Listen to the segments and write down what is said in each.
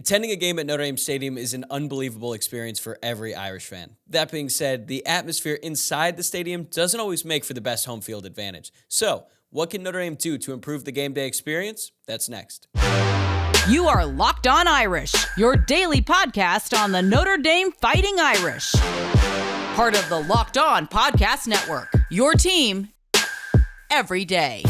Attending a game at Notre Dame Stadium is an unbelievable experience for every Irish fan. That being said, the atmosphere inside the stadium doesn't always make for the best home field advantage. So, what can Notre Dame do to improve the game day experience? That's next. You are Locked On Irish, your daily podcast on the Notre Dame Fighting Irish. Part of the Locked On Podcast Network, your team every day.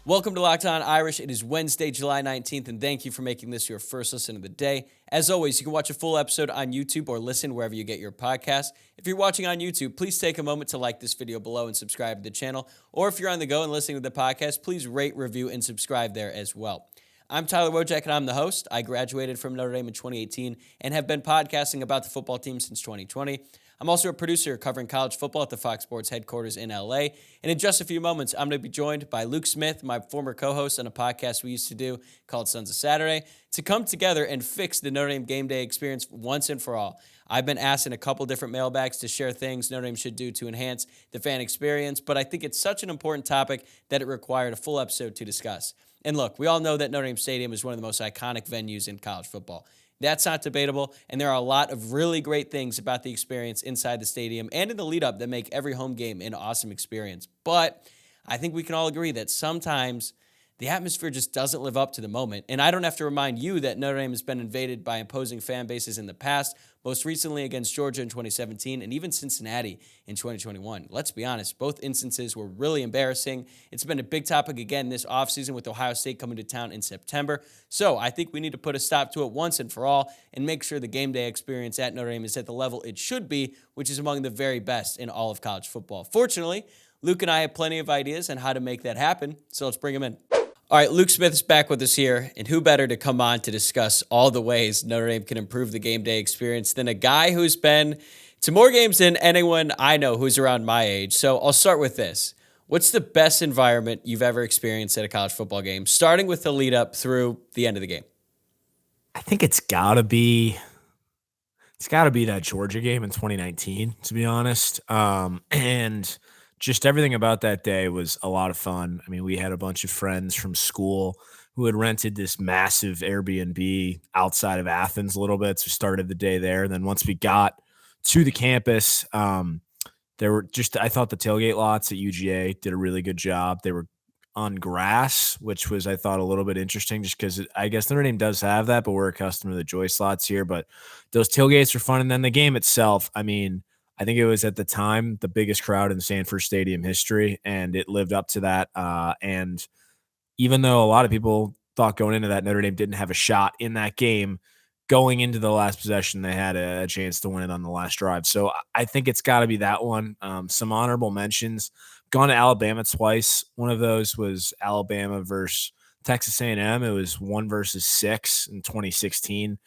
Welcome to Locked On Irish. It is Wednesday, July 19th, and thank you for making this your first listen of the day. As always, you can watch a full episode on YouTube or listen wherever you get your podcast. If you're watching on YouTube, please take a moment to like this video below and subscribe to the channel. Or if you're on the go and listening to the podcast, please rate, review, and subscribe there as well. I'm Tyler Wojciak, and I'm the host. I graduated from Notre Dame in 2018 and have been podcasting about the football team since 2020. I'm also a producer covering college football at the Fox Sports headquarters in LA. And in just a few moments, I'm going to be joined by Luke Smith, my former co-host on a podcast we used to do called Sons of Saturday, to come together and fix the Notre Dame game day experience once and for all. I've been asked in a couple different mailbags to share things Notre Dame should do to enhance the fan experience, but I think it's such an important topic that it required a full episode to discuss. And look, we all know that Notre Dame Stadium is one of the most iconic venues in college football. That's not debatable, and there are a lot of really great things about the experience inside the stadium and in the lead-up that make every home game an awesome experience. But I think we can all agree that sometimes the atmosphere just doesn't live up to the moment. And I don't have to remind you that Notre Dame has been invaded by imposing fan bases in the past, most recently against Georgia in 2017 and even Cincinnati in 2021. Let's be honest, both instances were really embarrassing. It's been a big topic again this offseason with Ohio State coming to town in September. So I think we need to put a stop to it once and for all and make sure the game day experience at Notre Dame is at the level it should be, which is among the very best in all of college football. Fortunately, Luke and I have plenty of ideas on how to make that happen, so let's bring him in. All right, Luke Smith is back with us here, and who better to come on to discuss all the ways Notre Dame can improve the game day experience than a guy who's been to more games than anyone I know who's around my age. So I'll start with this. What's the best environment you've ever experienced at a college football game, starting with the lead up through the end of the game? I think it's gotta be that Georgia game in 2019, to be honest. And just everything about that day was a lot of fun. I mean, we had a bunch of friends from school who had rented this massive Airbnb outside of Athens a little bit. So we started the day there. And then once we got to the campus, there were I thought the tailgate lots at UGA did a really good job. They were on grass, which was, I thought, a little bit interesting just because I guess Notre Dame does have that, but we're accustomed to the joy slots here. But those tailgates were fun. And then the game itself, I mean, I think it was at the time the biggest crowd in Sanford Stadium history, and it lived up to that. And even though a lot of people thought going into that Notre Dame didn't have a shot in that game, going into the last possession, they had a chance to win it on the last drive. So I think it's got to be that one. Some honorable mentions. Gone to Alabama twice. One of those was Alabama versus Texas A&M. It was 1-6 in 2016.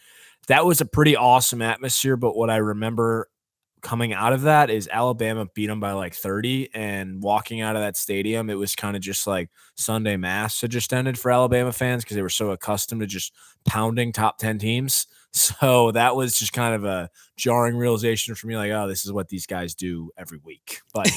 That was a pretty awesome atmosphere, but what I remember coming out of that is Alabama beat them by like 30, and walking out of that stadium, it was kind of just like Sunday mass had just ended for Alabama fans because they were so accustomed to just pounding top 10 teams. So that was just kind of a jarring realization for me, like, oh, this is what these guys do every week. But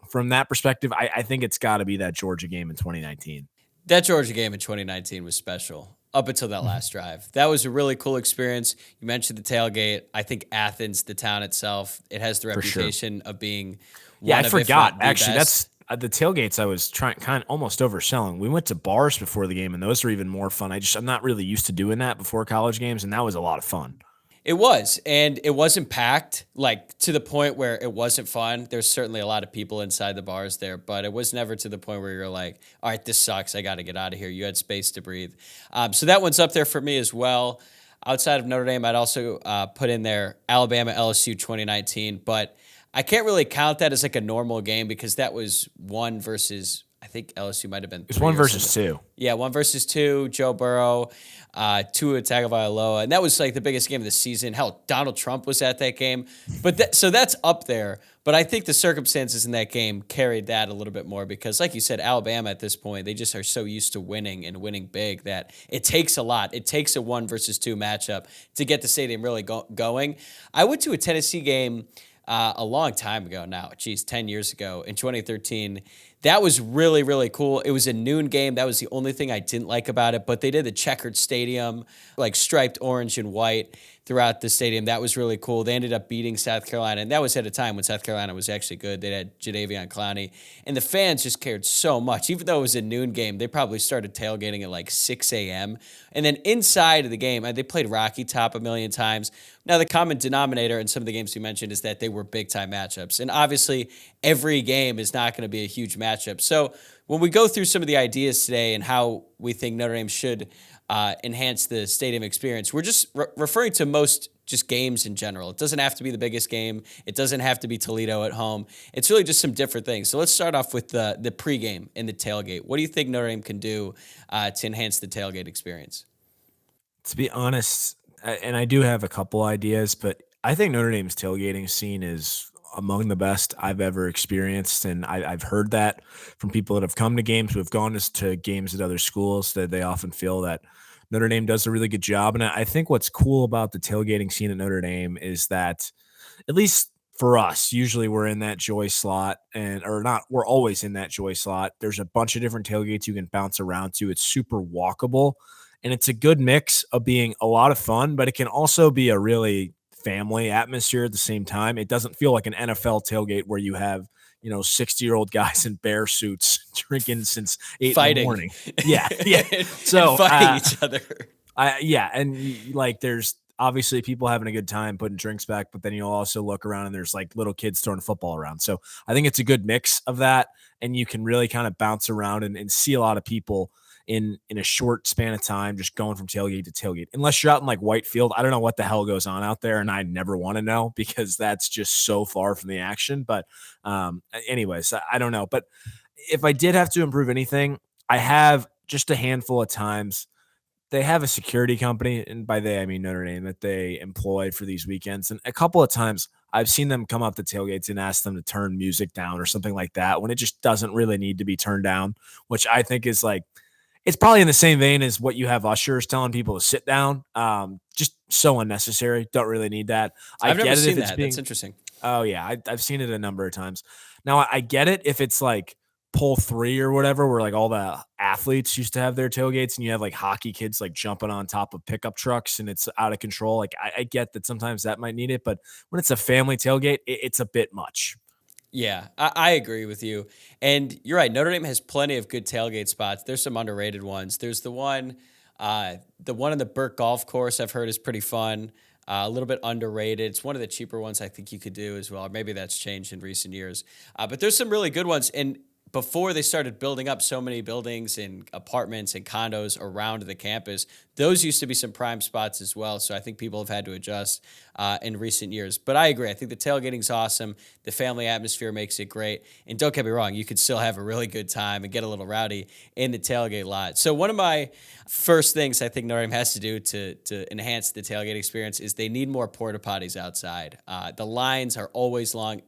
from that perspective, I think it's got to be that Georgia game in 2019. That Georgia game in 2019 was special. Up until that last drive. That was a really cool experience. You mentioned the tailgate. I think Athens, the town itself, it has the reputation of being one I of, forgot. if not the Actually, best. that's the tailgates I was trying kind of almost overselling. We went to bars before the game, and those are even more fun. I'm not really used to doing that before college games, and that was a lot of fun. It was, and it wasn't packed, like to the point where it wasn't fun. There's certainly a lot of people inside the bars there, but it was never to the point where you're like, all right, this sucks. I got to get out of here. You had space to breathe. So that one's up there for me as well. Outside of Notre Dame, I'd also put in there Alabama LSU 2019, but I can't really count that as like a normal game because that was I think LSU might have been. It's 1-2. Yeah, 1-2. Joe Burrow, Tua Tagovailoa, and that was like the biggest game of the season. Hell, Donald Trump was at that game, so that's up there. But I think the circumstances in that game carried that a little bit more because, like you said, Alabama at this point, they just are so used to winning and winning big that it takes a lot. It takes a 1-2 matchup to get the stadium really going. I went to a Tennessee game a long time ago now, 10 years ago, in 2013. That was really, really cool. It was a noon game. That was the only thing I didn't like about it, but they did the checkered stadium, like striped orange and white throughout the stadium. That was really cool. They ended up beating South Carolina, and that was at a time when South Carolina was actually good. They had Jadeveon Clowney, and the fans just cared so much. Even though it was a noon game, they probably started tailgating at like 6 a.m. And then inside of the game, they played Rocky Top a million times. Now, the common denominator in some of the games we mentioned is that they were big-time matchups. And obviously, every game is not going to be a huge matchup. So when we go through some of the ideas today and how we think Notre Dame should enhance the stadium experience, we're just referring to most just games in general. It doesn't have to be the biggest game. It doesn't have to be Toledo at home. It's really just some different things. So let's start off with the pregame and the tailgate. What do you think Notre Dame can do to enhance the tailgate experience? To be honest, and I do have a couple ideas, but I think Notre Dame's tailgating scene is among the best I've ever experienced. And I've heard that from people that have come to games, who have gone to games at other schools, that they often feel that Notre Dame does a really good job. And I think what's cool about the tailgating scene at Notre Dame is that, at least for us, usually we're in that joy slot, we're always in that joy slot. There's a bunch of different tailgates you can bounce around to. It's super walkable, and it's a good mix of being a lot of fun, but it can also be a really family atmosphere at the same time. It doesn't feel like an NFL tailgate where you have, 60-year-old guys in bear suits drinking since 8 in the morning. Yeah. Yeah. So and fighting each other. There's obviously people having a good time putting drinks back, but then you'll also look around and there's like little kids throwing football around. So I think it's a good mix of that. And you can really kind of bounce around and see a lot of people in a short span of time, just going from tailgate to tailgate. Unless you're out in like Whitefield, I don't know what the hell goes on out there, and I never want to know, because that's just so far from the action. But anyways, I don't know. But if I did have to improve anything, I have just a handful of times. They have a security company, and by they I mean Notre Dame, that they employ for these weekends. And a couple of times I've seen them come up to tailgates and ask them to turn music down or something like that, when it just doesn't really need to be turned down, which I think is like, it's probably in the same vein as what you have ushers telling people to sit down. Just so unnecessary. Don't really need that. I've never seen that. That's interesting. Oh yeah, I've seen it a number of times. Now I get it if it's like pole 3 or whatever, where like all the athletes used to have their tailgates, and you have like hockey kids like jumping on top of pickup trucks and it's out of control. Like I get that sometimes that might need it, but when it's a family tailgate, it's a bit much. Yeah, I agree with you. And you're right. Notre Dame has plenty of good tailgate spots. There's some underrated ones. There's the one on the Burke Golf Course I've heard is pretty fun. A little bit underrated. It's one of the cheaper ones I think you could do as well. Maybe that's changed in recent years. But there's some really good ones. And before they started building up so many buildings and apartments and condos around the campus, those used to be some prime spots as well. So I think people have had to adjust in recent years. But I agree. I think the tailgating's awesome. The family atmosphere makes it great. And don't get me wrong, you could still have a really good time and get a little rowdy in the tailgate lot. So one of my first things I think Notre Dame has to do to enhance the tailgate experience is they need more porta potties outside. The lines are always long,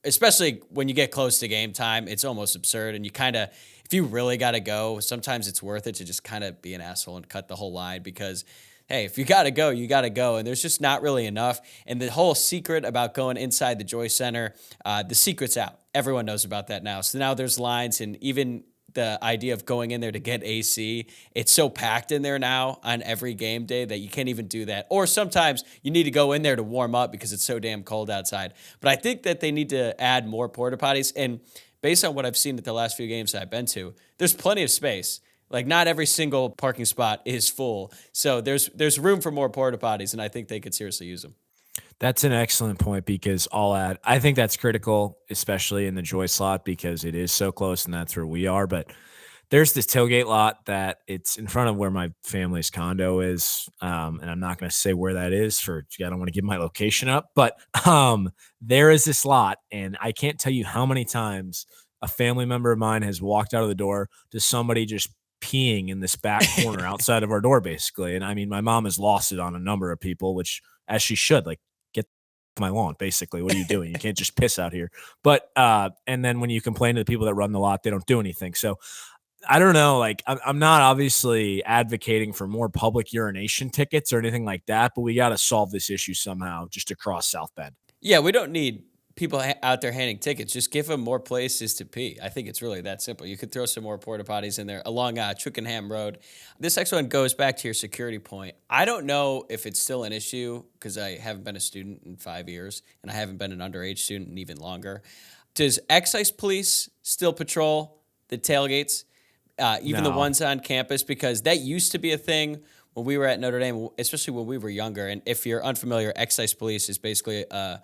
especially when you get close to game time. It's almost absurd. And you kind of, if you really got to go, sometimes it's worth it to just kind of be an asshole and cut the whole line, because, hey, if you got to go, you got to go. And there's just not really enough. And the whole secret about going inside the Joy Center, the secret's out. Everyone knows about that now. So now there's lines, and even the idea of going in there to get AC, it's so packed in there now on every game day that you can't even do that. Or sometimes you need to go in there to warm up because it's so damn cold outside. But I think that they need to add more porta potties. And based on what I've seen at the last few games that I've been to, there's plenty of space. Like, not every single parking spot is full. So there's room for more porta potties, and I think they could seriously use them. That's an excellent point, because I think that's critical, especially in the Joy slot, because it is so close and that's where we are. But there's this tailgate lot that it's in front of where my family's condo is. And I'm not going to say where that is, I don't want to give my location up, but there is this lot, and I can't tell you how many times a family member of mine has walked out of the door to somebody just peeing in this back corner outside of our door, basically. And I mean, my mom has lost it on a number of people, which, as she should, like, my lawn, basically. What are you doing? You can't just piss out here. But and then when you complain to the people that run the lot, they don't do anything. So I don't know. Like, I'm not obviously advocating for more public urination tickets or anything like that, but we got to solve this issue somehow just across South Bend. Yeah, we don't need people out there handing tickets, just give them more places to pee. I think it's really that simple. You could throw some more porta potties in there along Twickenham Road. This next one goes back to your security point. I don't know if it's still an issue because I haven't been a student in 5 years and I haven't been an underage student in even longer. Does excise police still patrol the tailgates, even the ones on campus? Because that used to be a thing when we were at Notre Dame, especially when we were younger. And if you're unfamiliar, excise police is basically a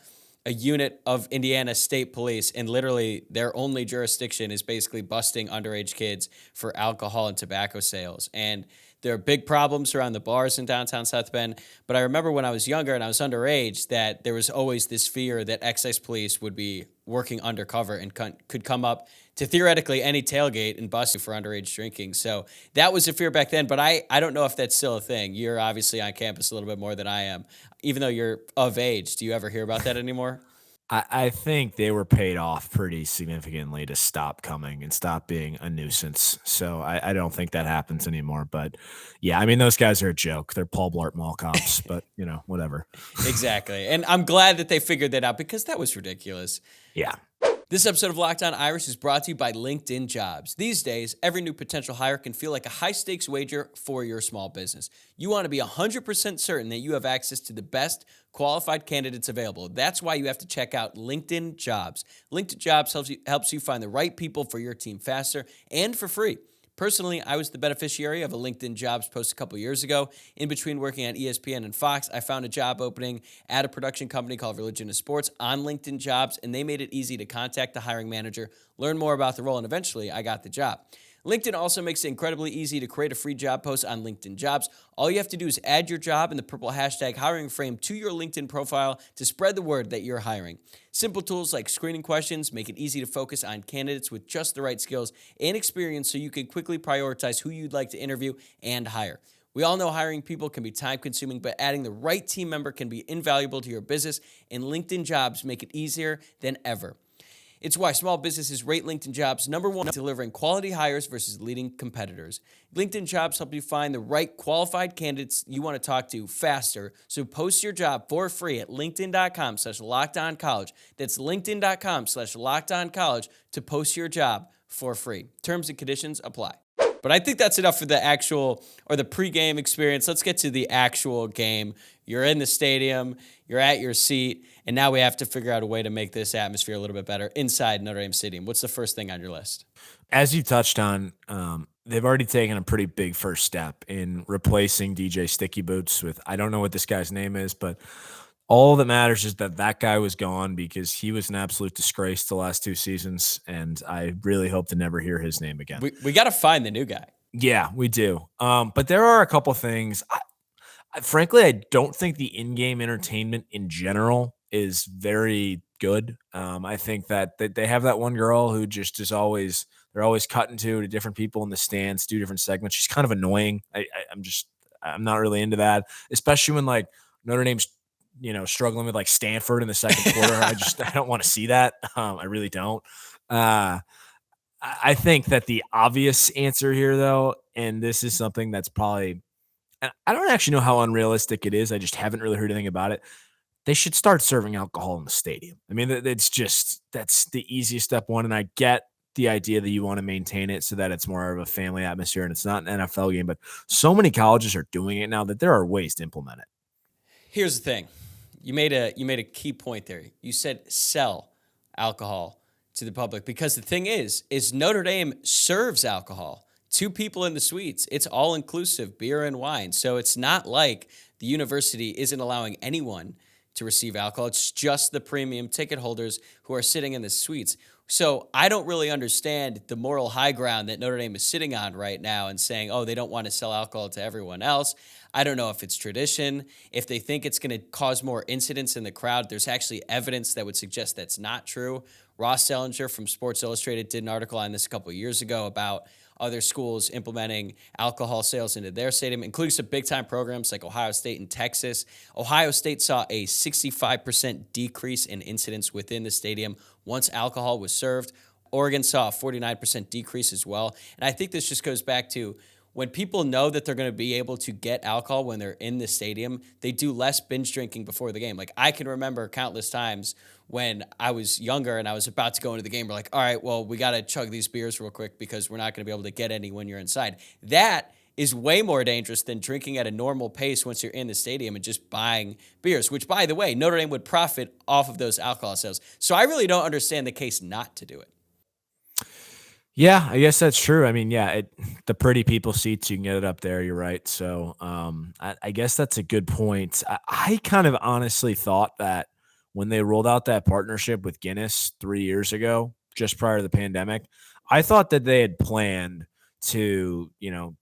unit of Indiana State Police, and literally their only jurisdiction is basically busting underage kids for alcohol and tobacco sales. And there are big problems around the bars in downtown South Bend. But I remember when I was younger and I was underage that there was always this fear that excise police would be working undercover and could come up to theoretically any tailgate and bust you for underage drinking. So that was a fear back then, but I don't know if that's still a thing. You're obviously on campus a little bit more than I am. Even though you're of age, do you ever hear about that anymore? I think they were paid off pretty significantly to stop coming and stop being a nuisance. So I don't think that happens anymore. But yeah, I mean, those guys are a joke. They're Paul Blart Mall cops, but whatever. Exactly. And I'm glad that they figured that out because that was ridiculous. Yeah. This episode of Locked On Irish is brought to you by LinkedIn Jobs. These days, every new potential hire can feel like a high-stakes wager for your small business. You want to be 100% certain that you have access to the best qualified candidates available. That's why you have to check out LinkedIn Jobs. LinkedIn Jobs helps you find the right people for your team faster and for free. Personally, I was the beneficiary of a LinkedIn Jobs post a couple years ago. In between working at ESPN and Fox, I found a job opening at a production company called Religion of Sports on LinkedIn Jobs, and they made it easy to contact the hiring manager, learn more about the role, and eventually I got the job. LinkedIn also makes it incredibly easy to create a free job post on LinkedIn Jobs. All you have to do is add your job in the purple hashtag hiring frame to your LinkedIn profile to spread the word that you're hiring. Simple tools like screening questions make it easy to focus on candidates with just the right skills and experience so you can quickly prioritize who you'd like to interview and hire. We all know hiring people can be time-consuming, but adding the right team member can be invaluable to your business, and LinkedIn Jobs make it easier than ever. It's why small businesses rate LinkedIn Jobs number one, delivering quality hires versus leading competitors. LinkedIn Jobs help you find the right qualified candidates you want to talk to faster. So post your job for free at linkedin.com/lockedoncollege. That's linkedin.com/lockedoncollege to post your job for free. Terms and conditions apply. But I think that's enough for the pregame experience. Let's get to the actual game. You're in the stadium, you're at your seat, and now we have to figure out a way to make this atmosphere a little bit better inside Notre Dame Stadium. What's the first thing on your list? As you touched on, they've already taken a pretty big first step in replacing DJ Sticky Boots with, I don't know what this guy's name is, but all that matters is that guy was gone because he was an absolute disgrace the last 2 seasons, and I really hope to never hear his name again. We got to find the new guy. Yeah, we do. But there are a couple things. Frankly, I don't think the in-game entertainment in general is very good. I think that they have that one girl who just is always – they're always cutting to different people in the stands, do different segments. She's kind of annoying. I'm not really into that, especially when like Notre Dame's struggling with like Stanford in the second quarter. I don't want to see that. I really don't. I think that the obvious answer here, though, and this is something that's probably, I don't actually know how unrealistic it is. I just haven't really heard anything about it. They should start serving alcohol in the stadium. I mean, that's the easiest step one. And I get the idea that you want to maintain it so that it's more of a family atmosphere and it's not an NFL game, but so many colleges are doing it now that there are ways to implement it. Here's the thing. You made a key point there. You said sell alcohol to the public because the thing is Notre Dame serves alcohol to people in the suites. It's all inclusive, beer and wine. So it's not like the university isn't allowing anyone to receive alcohol. It's just the premium ticket holders who are sitting in the suites. So I don't really understand the moral high ground that Notre Dame is sitting on right now and saying, oh, they don't want to sell alcohol to everyone else. I don't know if it's tradition. If they think it's going to cause more incidents in the crowd, there's actually evidence that would suggest that's not true. Ross Sellinger from Sports Illustrated did an article on this a couple of years ago about other schools implementing alcohol sales into their stadium, including some big-time programs like Ohio State and Texas. Ohio State saw a 65% decrease in incidents within the stadium once alcohol was served. Oregon saw a 49% decrease as well. And I think this just goes back to when people know that they're going to be able to get alcohol when they're in the stadium, they do less binge drinking before the game. Like, I can remember countless times when I was younger and I was about to go into the game, we're like, all right, well, we got to chug these beers real quick because we're not going to be able to get any when you're inside. That is way more dangerous than drinking at a normal pace once you're in the stadium and just buying beers, which, by the way, Notre Dame would profit off of those alcohol sales. So I really don't understand the case not to do it. Yeah, I guess that's true. I mean, yeah, the pretty people seats, you can get it up there. You're right. So I guess that's a good point. I kind of honestly thought that when they rolled out that partnership with Guinness 3 years ago, just prior to the pandemic, I thought that they had planned to,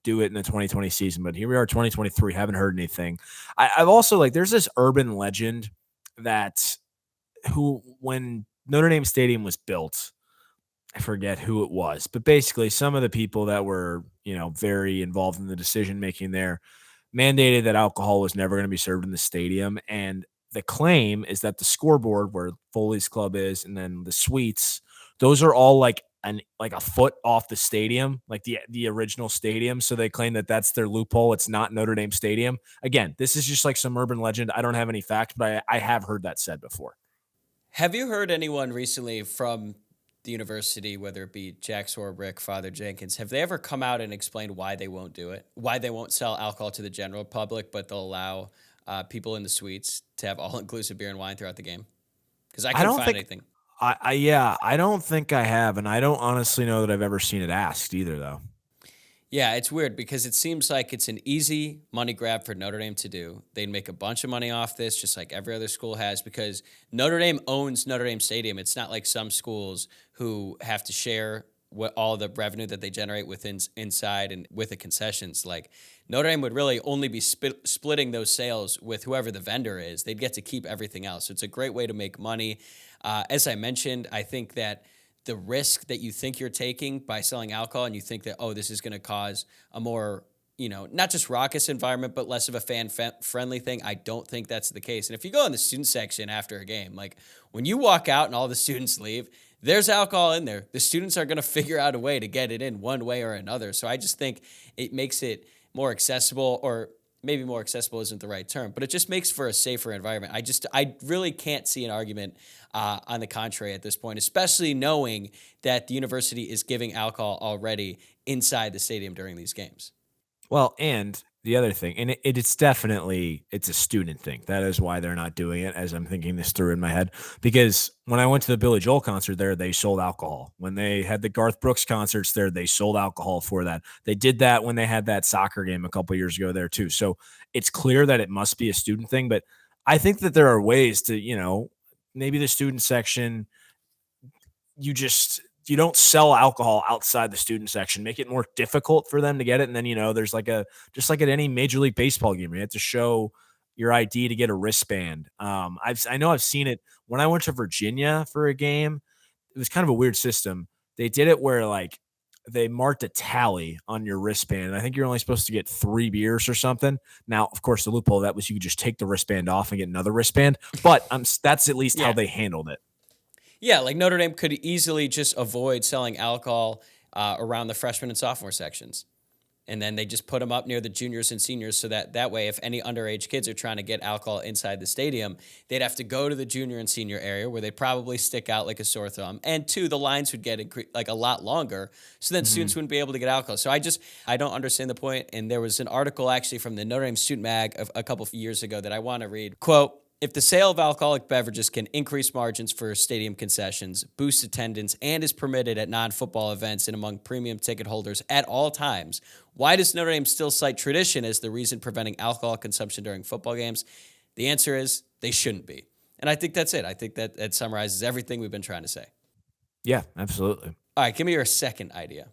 do it in the 2020 season. But here we are, 2023, haven't heard anything. I've also, like, there's this urban legend that when Notre Dame Stadium was built, I forget who it was, but basically some of the people that were, very involved in the decision making there mandated that alcohol was never going to be served in the stadium. And the claim is that the scoreboard where Foley's Club is and then the suites, those are all like a foot off the stadium, like the original stadium. So they claim that that's their loophole. It's not Notre Dame Stadium. Again, this is just like some urban legend. I don't have any facts, but I have heard that said before. Have you heard anyone recently from the university, whether it be Jack Swarbrick, Father Jenkins, have they ever come out and explained why they won't do it? Why they won't sell alcohol to the general public, but they'll allow people in the suites to have all-inclusive beer and wine throughout the game? Because I couldn't find anything. I don't think I have, and I don't honestly know that I've ever seen it asked either, though. Yeah, it's weird because it seems like it's an easy money grab for Notre Dame to do. They'd make a bunch of money off this, just like every other school has, because Notre Dame owns Notre Dame Stadium. It's not like some schools who have to share all the revenue that they generate within inside and with the concessions. Like, Notre Dame would really only be splitting those sales with whoever the vendor is. They'd get to keep everything else. So it's a great way to make money. As I mentioned, I think that the risk that you think you're taking by selling alcohol and you think that, this is going to cause a more, not just raucous environment, but less of a fan-friendly thing, I don't think that's the case. And if you go in the student section after a game, like when you walk out and all the students leave, there's alcohol in there. The students are going to figure out a way to get it in one way or another. So I just think it makes it more accessible, or maybe more accessible isn't the right term, but it just makes for a safer environment. I really can't see an argument on the contrary at this point, especially knowing that the university is giving alcohol already inside the stadium during these games. Well, and the other thing, and it's definitely, it's a student thing. That is why they're not doing it, as I'm thinking this through in my head. Because when I went to the Billy Joel concert there, they sold alcohol. When they had the Garth Brooks concerts there, they sold alcohol for that. They did that when they had that soccer game a couple years ago there too. So it's clear that it must be a student thing. But I think that there are ways to, maybe the student section, you don't sell alcohol outside the student section, make it more difficult for them to get it. And then, there's just like at any Major League Baseball game, you have to show your ID to get a wristband. I know I've seen it when I went to Virginia for a game. It was kind of a weird system. They did it where like they marked a tally on your wristband. And I think you're only supposed to get 3 beers or something. Now, of course, the loophole of that was you could just take the wristband off and get another wristband, but that's at least how they handled it. Yeah, like Notre Dame could easily just avoid selling alcohol around the freshman and sophomore sections. And then they just put them up near the juniors and seniors so that way, if any underage kids are trying to get alcohol inside the stadium, they'd have to go to the junior and senior area where they'd probably stick out like a sore thumb. And two, the lines would get like a lot longer, so then students wouldn't be able to get alcohol. So I don't understand the point. And there was an article actually from the Notre Dame Student Mag a couple of years ago that I want to read. Quote, "If the sale of alcoholic beverages can increase margins for stadium concessions, boost attendance, and is permitted at non-football events and among premium ticket holders at all times, why does Notre Dame still cite tradition as the reason preventing alcohol consumption during football games?" The answer is they shouldn't be. And I think that's it. I think that summarizes everything we've been trying to say. Yeah, absolutely. All right, give me your second idea.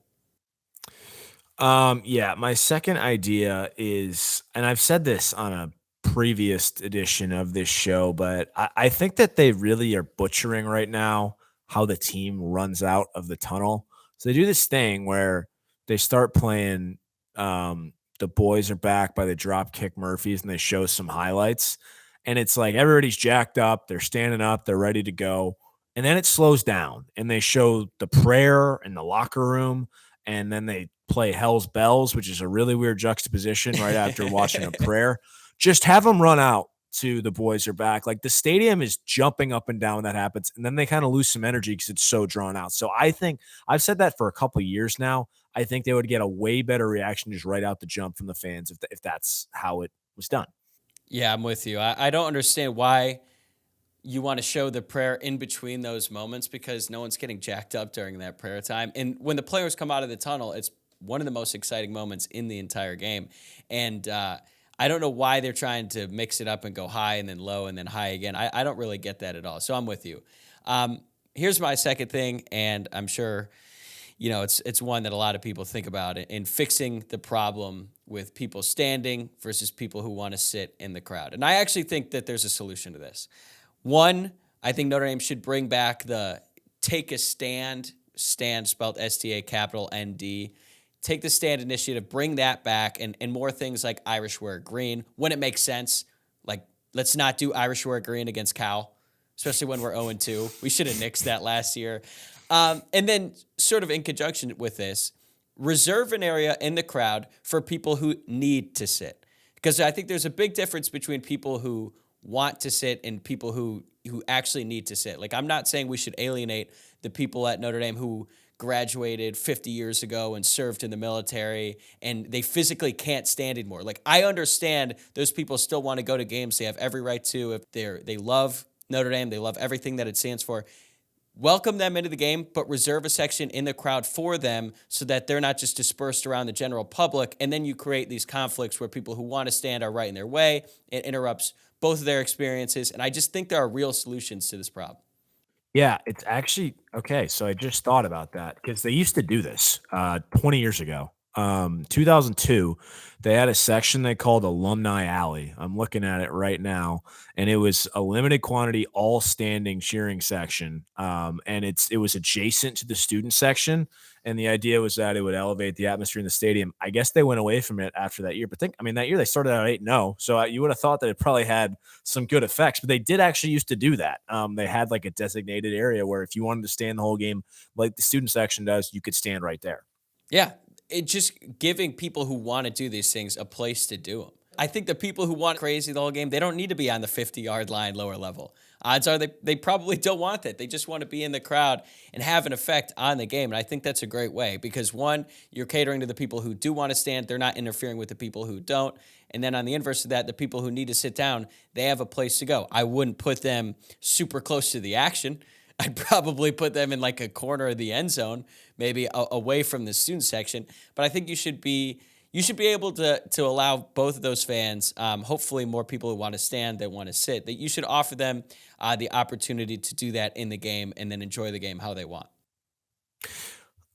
My second idea is, and I've said this on a previous edition of this show, but I think that they really are butchering right now how the team runs out of the tunnel. So they do this thing where they start playing The Boys Are Back by the Dropkick Murphys, and they show some highlights. And it's like everybody's jacked up, they're standing up, they're ready to go. And then it slows down and they show the prayer in the locker room. and then they play Hell's Bells, which is a really weird juxtaposition right after watching a prayer. Just have them run out to the boys are back. Like, the stadium is jumping up and down when that happens, and then they kind of lose some energy because it's so drawn out. So I think I've said that for a couple of years now. I think they would get a way better reaction just right out the jump from the fans if that's how it was done. Yeah, I'm with you. I don't understand why you want to show the prayer in between those moments, because no one's getting jacked up during that prayer time. And when the players come out of the tunnel, it's one of the most exciting moments in the entire game. And I don't know why they're trying to mix it up and go high and then low and then high again. I don't really get that at all. So I'm with you. Here's my second thing, and I'm sure it's one that a lot of people think about in fixing the problem with people standing versus people who want to sit in the crowd. And I actually think that there's a solution to this. One, I think Notre Dame should bring back the take a stand spelled STA capital ND. Take the stand initiative, bring that back, and more things like Irish wear green when it makes sense. Like, let's not do Irish wear green against Cal, especially when we're 0-2. We should have nixed that last year. And then sort of in conjunction with this, reserve an area in the crowd for people who need to sit. Because I think there's a big difference between people who want to sit and people who actually need to sit. Like, I'm not saying we should alienate the people at Notre Dame who graduated 50 years ago and served in the military and they physically can't stand anymore. Like, I understand those people still want to go to games. They have every right to. If they love Notre Dame, they love everything that it stands for. Welcome them into the game, but reserve a section in the crowd for them so that they're not just dispersed around the general public. And then you create these conflicts where people who want to stand are right in their way. It interrupts both of their experiences. And I just think there are real solutions to this problem. Yeah, it's actually okay. So I just thought about that because they used to do this 20 years ago. 2002, they had a section they called Alumni Alley. I'm looking at it right now, and it was a limited quantity, all standing cheering section. And it was adjacent to the student section. And the idea was that it would elevate the atmosphere in the stadium. I guess they went away from it after that year. But that year they started out 8-0. So you would have thought that it probably had some good effects. But they did actually used to do that. They had like a designated area where if you wanted to stand the whole game, like the student section does, you could stand right there. Yeah, it just giving people who want to do these things a place to do them. I think the people who want crazy the whole game, they don't need to be on the 50-yard line lower level. Odds are they probably don't want that. They just want to be in the crowd and have an effect on the game. And I think that's a great way because, one, you're catering to the people who do want to stand. They're not interfering with the people who don't. And then on the inverse of that, the people who need to sit down, they have a place to go. I wouldn't put them super close to the action. I'd probably put them in like a corner of the end zone, maybe away from the student section. But I think you should be able to allow both of those fans, hopefully more people who want to stand than want to sit, that you should offer them the opportunity to do that in the game and then enjoy the game how they want.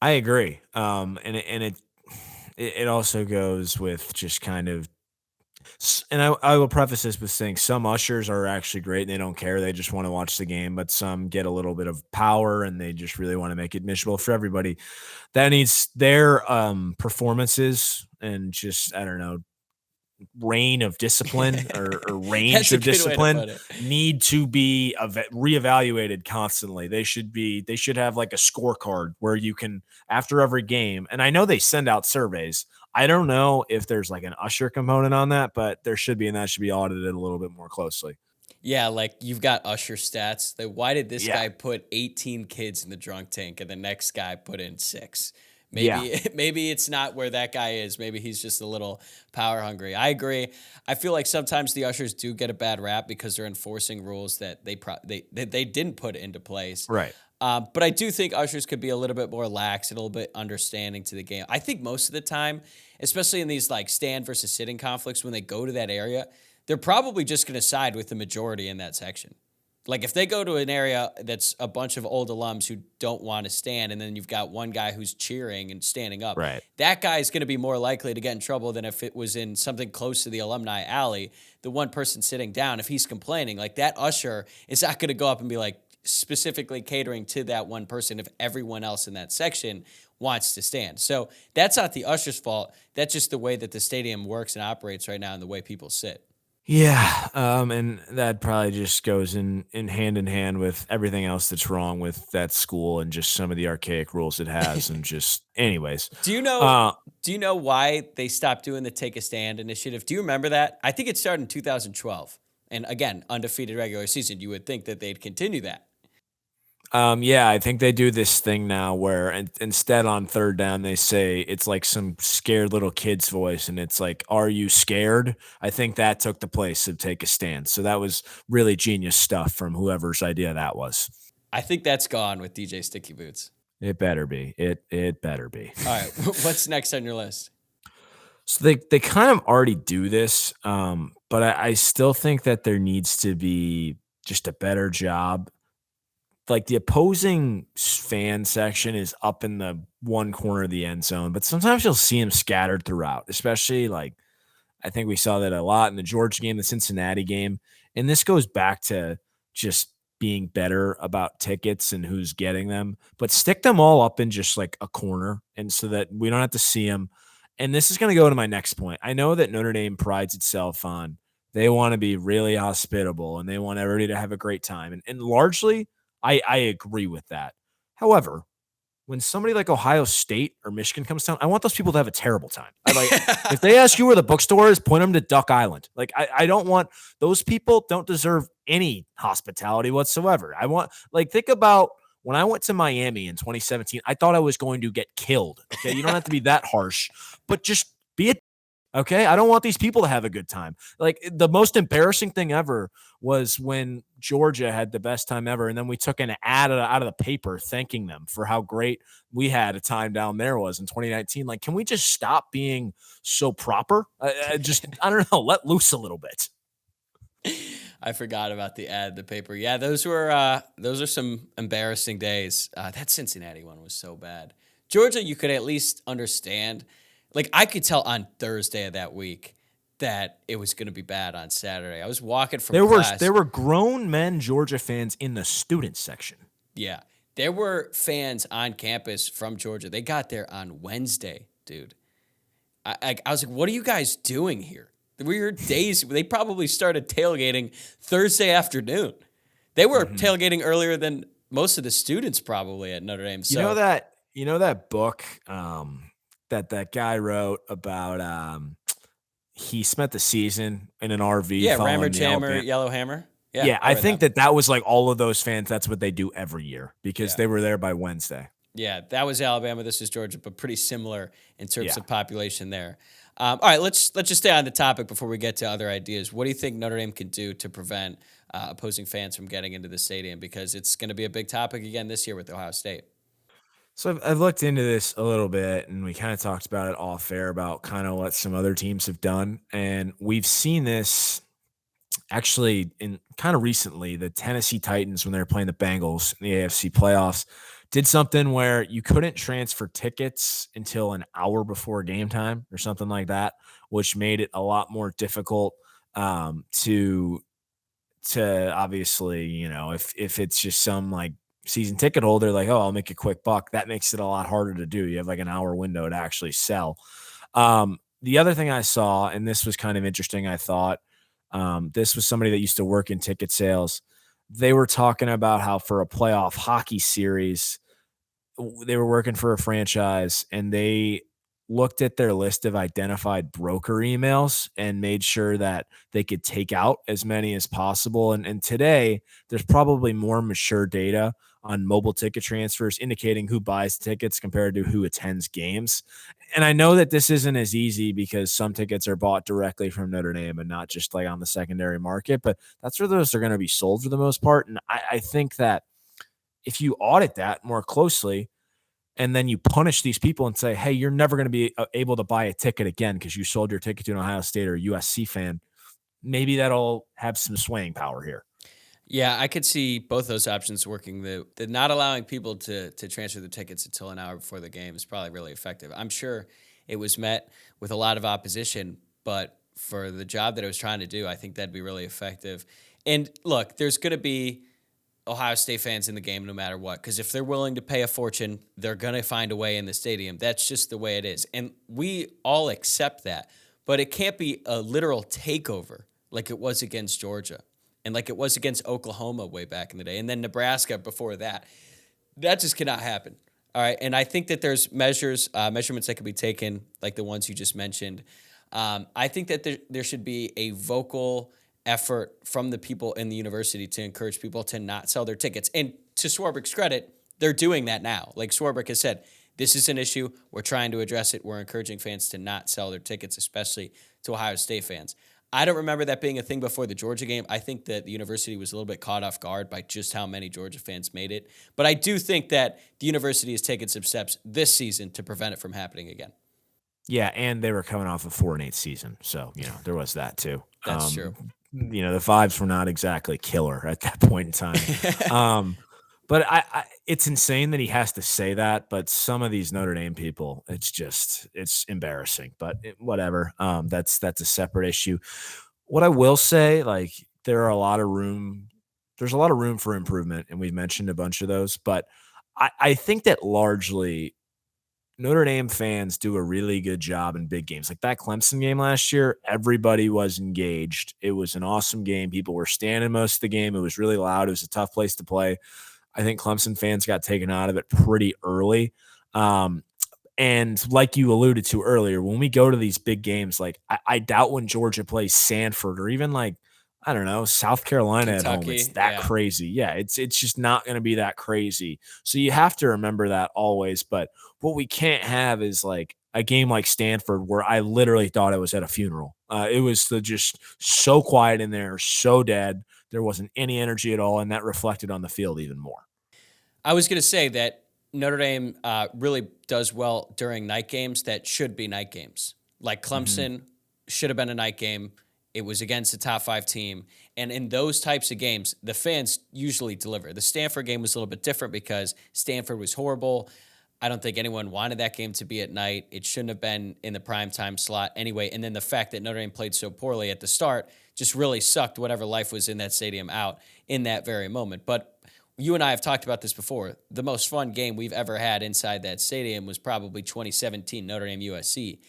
I agree. And it also goes with just kind of, and I will preface this with saying some ushers are actually great and they don't care. They just want to watch the game, but some get a little bit of power and they just really want to make it miserable for everybody. That needs their performances and just, I don't know, reign of discipline or range of discipline need to be reevaluated constantly. They should have like a scorecard where you can, after every game, and I know they send out surveys. I don't know if there's like an usher component on that, but there should be, and that should be audited a little bit more closely. Yeah, like you've got usher stats. Like, why did this guy put 18 kids in the drunk tank and the next guy put in 6? Maybe it's not where that guy is. Maybe he's just a little power hungry. I agree. I feel like sometimes the ushers do get a bad rap because they're enforcing rules that they didn't put into place. Right. But I do think ushers could be a little bit more lax, and a little bit understanding to the game. I think most of the time, especially in these like stand versus sitting conflicts, when they go to that area, they're probably just going to side with the majority in that section. Like if they go to an area that's a bunch of old alums who don't want to stand, and then you've got one guy who's cheering and standing up, right, that guy is going to be more likely to get in trouble than if it was in something close to the Alumni Alley. The one person sitting down, if he's complaining, like that usher is not going to go up and be like specifically catering to that one person if everyone else in that section wants to stand. So that's not the usher's fault. That's just the way that the stadium works and operates right now and the way people sit. Yeah, and that probably just goes in hand with everything else that's wrong with that school and just some of the archaic rules it has, and just anyways. Do you know Uh, do you know why they stopped doing the Take a Stand initiative? Do you remember that? I think it started in 2012. And again, undefeated regular season. You would think that they'd continue that. yeah, I think they do this thing now where instead on third down they say it's like some scared little kid's voice, and it's like, "Are you scared?" I think that took the place of take a stand. So that was really genius stuff from whoever's idea that was. I think that's gone with DJ Sticky Boots. It better be. It better be. All right, what's next on your list? So they kind of already do this, but I still think that there needs to be just a better job. Like the opposing fan section is up in the one corner of the end zone, but sometimes you'll see them scattered throughout, especially like I think we saw that a lot in the Georgia game, the Cincinnati game. And this goes back to just being better about tickets and who's getting them, but stick them all up in just like a corner, and so that we don't have to see them. And this is going to go to my next point. I know that Notre Dame prides itself on they want to be really hospitable and they want everybody to have a great time. And largely, I agree with that. However, when somebody like Ohio State or Michigan comes down, I want those people to have a terrible time. I like if they ask you where the bookstore is, point them to Duck Island. Like I don't want those people don't deserve any hospitality whatsoever. I want like think about when I went to Miami in 2017, I thought I was going to get killed. Okay. You don't have to be that harsh, but just be a okay. I don't want these people to have a good time. Like the most embarrassing thing ever was when Georgia had the best time ever. And then we took an ad out of the paper thanking them for how great we had a time down there was in 2019. Like, can we just stop being so proper? I don't know, let loose a little bit. I forgot about the ad, the paper. Yeah, those are some embarrassing days. That Cincinnati one was so bad. Georgia, you could at least understand. Like I could tell on Thursday of that week that it was going to be bad on Saturday. I was walking from class. There were grown men Georgia fans in the student section. Yeah, there were fans on campus from Georgia. They got there on Wednesday, dude. I was like, what are you guys doing here? Weird days. They probably started tailgating Thursday afternoon. They were tailgating earlier than most of the students probably at Notre Dame. So You know that book that guy wrote about he spent the season in an RV. yeah, following Rammer the Jammer, Alabama. Yellow Hammer. Yeah, I I read think that. that was like all of those fans. That's what they do every year because they were there by Wednesday. Yeah, that was Alabama. This is Georgia, but pretty similar in terms Yeah. of population there. All right, let's just stay on the topic before we get to other ideas. What do you think Notre Dame can do to prevent opposing fans from getting into the stadium? Because it's going to be a big topic again this year with Ohio State. So I've looked into this a little bit, and we kind of talked about it off air about kind of what some other teams have done, and we've seen this actually in kind of recently. The Tennessee Titans, when they were playing the Bengals in the AFC playoffs, did something where you couldn't transfer tickets until an hour before game time or something like that, which made it a lot more difficult to obviously, if it's just some like season ticket holder, like, oh, I'll make a quick buck. That makes it a lot harder to do. You have like an hour window to actually sell. The other thing I saw, and this was kind of interesting, I thought, this was somebody that used to work in ticket sales. They were talking about how for a playoff hockey series, they were working for a franchise and they looked at their list of identified broker emails and made sure that they could take out as many as possible. And today there's probably more mature data on mobile ticket transfers indicating who buys tickets compared to who attends games. And I know that this isn't as easy because some tickets are bought directly from Notre Dame and not just like on the secondary market, but that's where those are going to be sold for the most part. And I think that if you audit that more closely, and then you punish these people and say, hey, you're never going to be able to buy a ticket again because you sold your ticket to an Ohio State or a USC fan, maybe that'll have some swaying power here. Yeah, I could see both those options working. The not allowing people to transfer the tickets until an hour before the game is probably really effective. I'm sure it was met with a lot of opposition, but for the job that I was trying to do, I think that'd be really effective. And look, there's going to be Ohio State fans in the game no matter what, because if they're willing to pay a fortune, they're going to find a way in the stadium. That's just the way it is. And we all accept that, but it can't be a literal takeover. like it was against Georgia and like it was against Oklahoma way back in the day, and then Nebraska before that. That just cannot happen. All right, and I think that there's measurements that could be taken, like the ones you just mentioned. I think that there should be a vocal effort from the people in the university to encourage people to not sell their tickets. And to Swarbrick's credit, they're doing that now. Like Swarbrick has said, this is an issue. We're trying to address it. We're encouraging fans to not sell their tickets, especially to Ohio State fans. I don't remember that being a thing before the Georgia game. I think that the university was a little bit caught off guard by just how many Georgia fans made it. But I do think that the university has taken some steps this season to prevent it from happening again. Yeah, and they were coming off a 4-8 season, so there was that too. That's true. The vibes were not exactly killer at that point in time. But it's insane that he has to say that. But some of these Notre Dame people, it's embarrassing. But whatever. That's a separate issue. What I will say, like there's a lot of room for improvement, and we've mentioned a bunch of those. But I think that largely Notre Dame fans do a really good job in big games. Like that Clemson game last year, everybody was engaged. It was an awesome game. People were standing most of the game. It was really loud. It was a tough place to play. I think Clemson fans got taken out of it pretty early. And like you alluded to earlier, when we go to these big games, like I doubt when Georgia plays Sanford or even like, I don't know, South Carolina Kentucky, at home, it's that crazy. Yeah, it's just not going to be that crazy. So you have to remember that always. But what we can't have is like a game like Stanford where I literally thought I was at a funeral. It was just so quiet in there, so dead. There wasn't any energy at all, and that reflected on the field even more. I was going to say that Notre Dame really does well during night games that should be night games. Like Clemson should have been a night game. It was against a top 5 team. And in those types of games, the fans usually deliver. The Stanford game was a little bit different because Stanford was horrible. I don't think anyone wanted that game to be at night. It shouldn't have been in the primetime slot anyway. And then the fact that Notre Dame played so poorly at the start just really sucked whatever life was in that stadium out in that very moment. But you and I have talked about this before. The most fun game we've ever had inside that stadium was probably 2017 Notre Dame USC.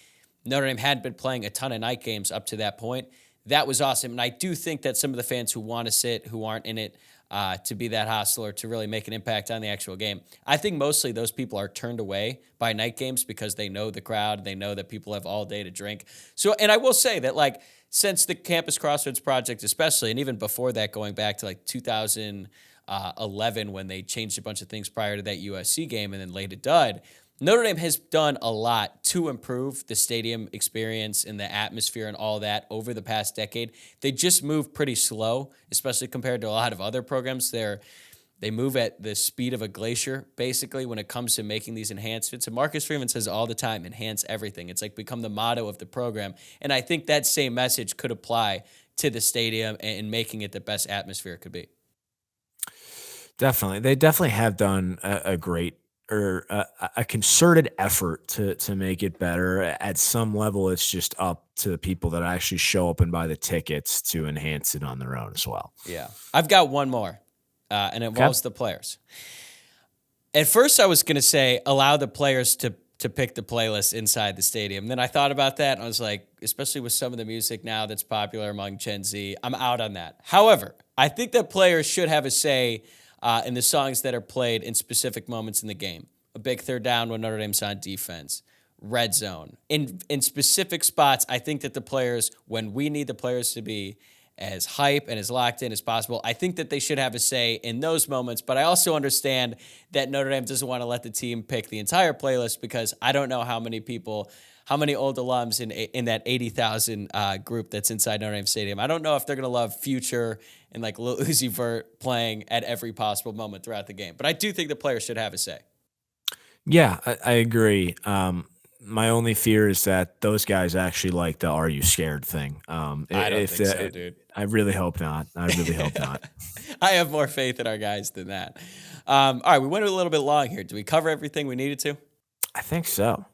Notre Dame had been playing a ton of night games up to that point. That was awesome. And I do think that some of the fans who want to sit, who aren't in it to be that hostile or to really make an impact on the actual game, I think mostly those people are turned away by night games because they know the crowd. They know that people have all day to drink. So, and I will say that, like, since the Campus Crossroads Project especially, and even before that, going back to like 2011 when they changed a bunch of things prior to that USC game and then laid a dud, Notre Dame has done a lot to improve the stadium experience and the atmosphere and all that over the past decade. They just move pretty slow, especially compared to a lot of other programs. They move at the speed of a glacier, basically, when it comes to making these enhancements. And Marcus Freeman says all the time, enhance everything. It's like become the motto of the program. And I think that same message could apply to the stadium and making it the best atmosphere it could be. Definitely. They definitely have done a great or a concerted effort to make it better. At some level, it's just up to the people that actually show up and buy the tickets to enhance it on their own as well. Yeah. I've got one more, and it involves the players. At first, I was going to say allow the players to pick the playlist inside the stadium. Then I thought about that, and I was like, especially with some of the music now that's popular among Gen Z, I'm out on that. However, I think that players should have a say in the songs that are played in specific moments in the game. A big third down when Notre Dame's on defense. Red zone. In specific spots, I think that the players, when we need the players to be as hype and as locked in as possible, I think that they should have a say in those moments. But I also understand that Notre Dame doesn't want to let the team pick the entire playlist because I don't know how many old alums in that 80,000 group that's inside Notre Dame Stadium. I don't know if they're going to love Future and like Lil Uzi Vert playing at every possible moment throughout the game. But I do think the players should have a say. Yeah, I agree. My only fear is that those guys actually like the "Are you scared" thing. I don't think so, dude. I really hope not. I have more faith in our guys than that. All right, we went a little bit long here. Did we cover everything we needed to? I think so.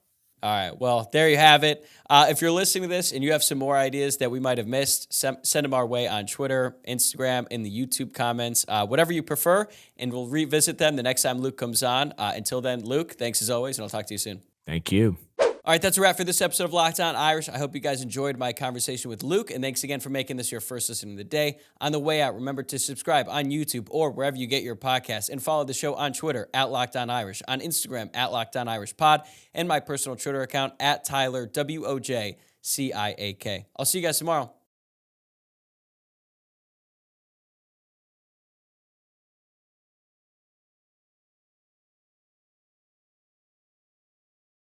All right, well, there you have it. If you're listening to this and you have some more ideas that we might have missed, send them our way on Twitter, Instagram, in the YouTube comments, whatever you prefer, and we'll revisit them the next time Luke comes on. Until then, Luke, thanks as always, and I'll talk to you soon. Thank you. All right, that's a wrap for this episode of Locked On Irish. I hope you guys enjoyed my conversation with Luke, and thanks again for making this your first listen of the day. On the way out, remember to subscribe on YouTube or wherever you get your podcasts, and follow the show on Twitter at Locked On Irish, on Instagram at Locked On Irish Pod, and my personal Twitter account at Tyler WOJCIAK. I'll see you guys tomorrow.